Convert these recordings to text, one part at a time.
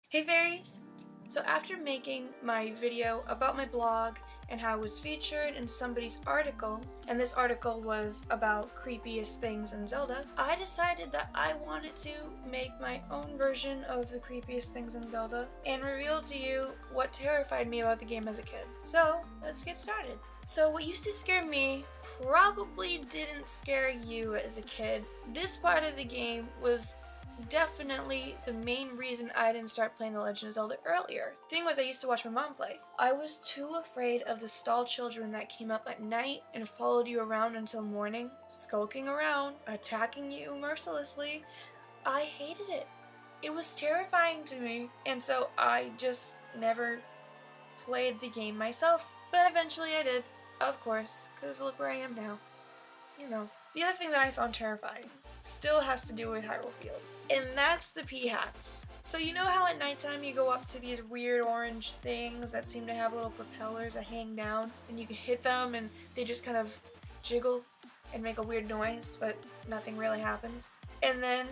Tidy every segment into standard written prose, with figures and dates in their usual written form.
Hey Fairies! So after making my video about my blog and how I was featured in somebody's article, and this article was about creepiest things in Zelda, I decided that I wanted to make my own version of the creepiest things in Zelda and reveal to you what terrified me about the game as a kid. So let's get started. So what used to scare me probably didn't scare you as a kid. This part of the game was definitely the main reason I didn't start playing The Legend of Zelda earlier. Thing was, I used to watch my mom play. I was too afraid of the stall children that came up at night and followed you around until morning, skulking around, attacking you mercilessly. I hated it. It was terrifying to me, and so I just never played the game myself. But eventually I did, of course, because look where I am now. You know. The other thing that I found terrifying still has to do with Hyrule Field, and that's the pea hats. So you know how at nighttime you go up to these weird orange things that seem to have little propellers that hang down, and you can hit them and they just kind of jiggle and make a weird noise, but nothing really happens. And then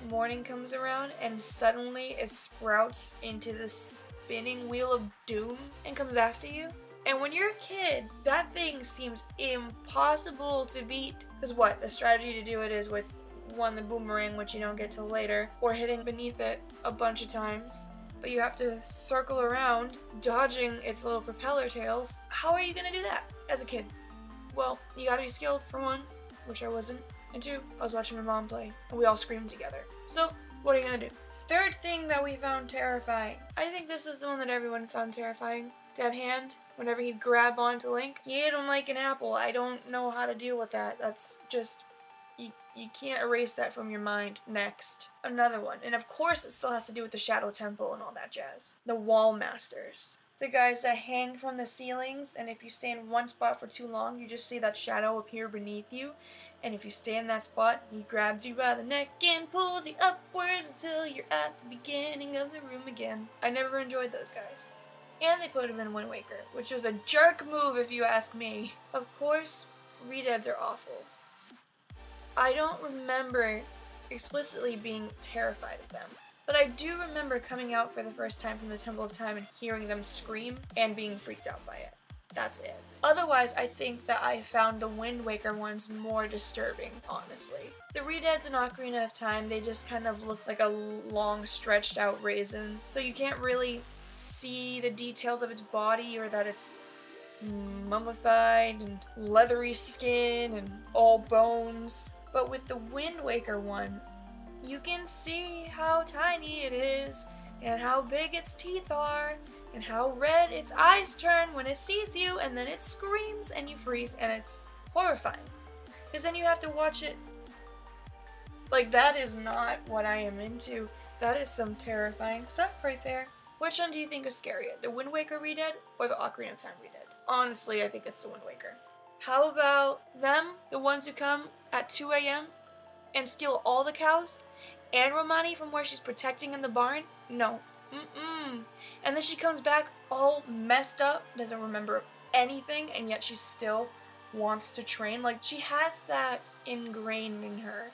morning comes around and suddenly it sprouts into this spinning wheel of doom and comes after you. And when you're a kid, that thing seems impossible to beat. Because what? The strategy to do it is with one, the boomerang, which you don't get till later, or hitting beneath it a bunch of times. But you have to circle around, dodging its little propeller tails. How are you gonna do that as a kid? Well, you gotta be skilled, for one, which I wasn't. And two, I was watching my mom play, and we all screamed together. So, what are you gonna do? Third thing that we found terrifying. I think this is the one that everyone found terrifying. Dead Hand, whenever he'd grab onto Link, he ate him like an apple. I don't know how to deal with that. That's just, you can't erase that from your mind. Next. Another one. And of course it still has to do with the Shadow Temple and all that jazz. The Wall Masters. The guys that hang from the ceilings, and if you stay in one spot for too long, you just see that shadow appear beneath you. And if you stay in that spot, he grabs you by the neck and pulls you upwards until you're at the beginning of the room again. I never enjoyed those guys. And they put him in Wind Waker, which was a jerk move if you ask me. Of course, Redeads are awful. I don't remember explicitly being terrified of them, but I do remember coming out for the first time from the Temple of Time and hearing them scream and being freaked out by it. That's it. Otherwise, I think that I found the Wind Waker ones more disturbing, honestly. The Redeads in Ocarina of Time, they just kind of look like a long stretched out raisin, so you can't really see the details of its body or that it's mummified and leathery skin and all bones. But with the Wind Waker one, you can see how tiny it is and how big its teeth are and how red its eyes turn when it sees you, and then it screams and you freeze, and it's horrifying. Because then you have to watch it. Like, that is not what I am into. That is some terrifying stuff right there. Which one do you think is scarier, the Wind Waker Redead or the Ocarina of Time Redead? Honestly, I think it's the Wind Waker. How about them, the ones who come at 2 a.m. and steal all the cows? And Romani from where she's protecting in the barn? No. And then she comes back all messed up, doesn't remember anything, and yet she still wants to train. Like, she has that ingrained in her.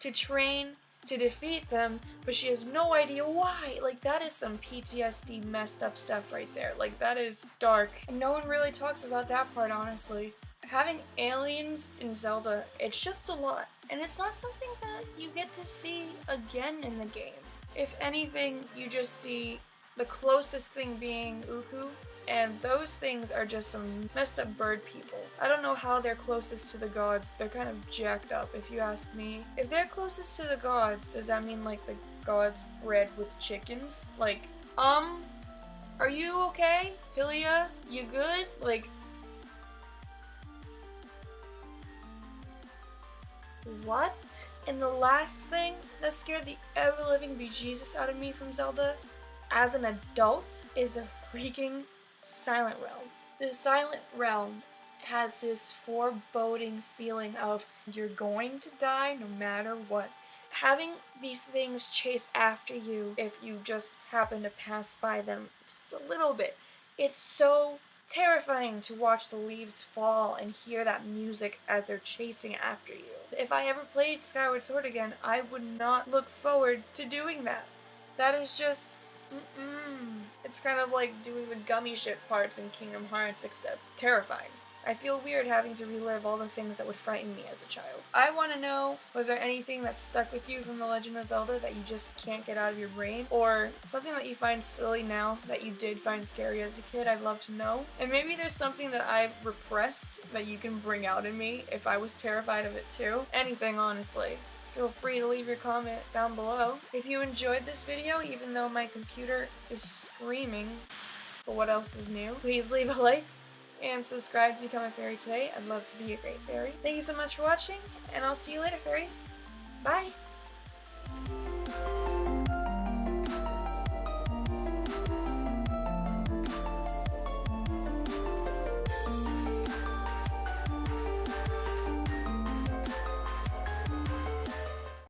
To train, to defeat them, but she has no idea why. Like, that is some PTSD messed up stuff right there. Like, that is dark. And no one really talks about that part, honestly. Having aliens in Zelda, it's just a lot. And it's not something that you get to see again in the game. If anything, you just see the closest thing being Uku, and those things are just some messed up bird people. I don't know how they're closest to the gods. They're kind of jacked up, if you ask me. If they're closest to the gods, does that mean like the gods bred with chickens? Like, are you okay? Hylia, you good? Like, what? And the last thing that scared the ever-living bejesus out of me from Zelda as an adult is a freaking Silent Realm. The Silent Realm has this foreboding feeling of you're going to die no matter what. Having these things chase after you if you just happen to pass by them just a little bit. It's so terrifying to watch the leaves fall and hear that music as they're chasing after you. If I ever played Skyward Sword again, I would not look forward to doing that. That is just, It's kind of like doing the gummy ship parts in Kingdom Hearts, except terrifying. I feel weird having to relive all the things that would frighten me as a child. I want to know, was there anything that stuck with you from The Legend of Zelda that you just can't get out of your brain? Or something that you find silly now that you did find scary as a kid? I'd love to know. And maybe there's something that I've repressed that you can bring out in me if I was terrified of it too. Anything, honestly. Feel free to leave your comment down below. If you enjoyed this video, even though my computer is screaming for what else is new, please leave a like and subscribe to become a fairy today. I'd love to be a great fairy. Thank you so much for watching, and I'll see you later, fairies. Bye!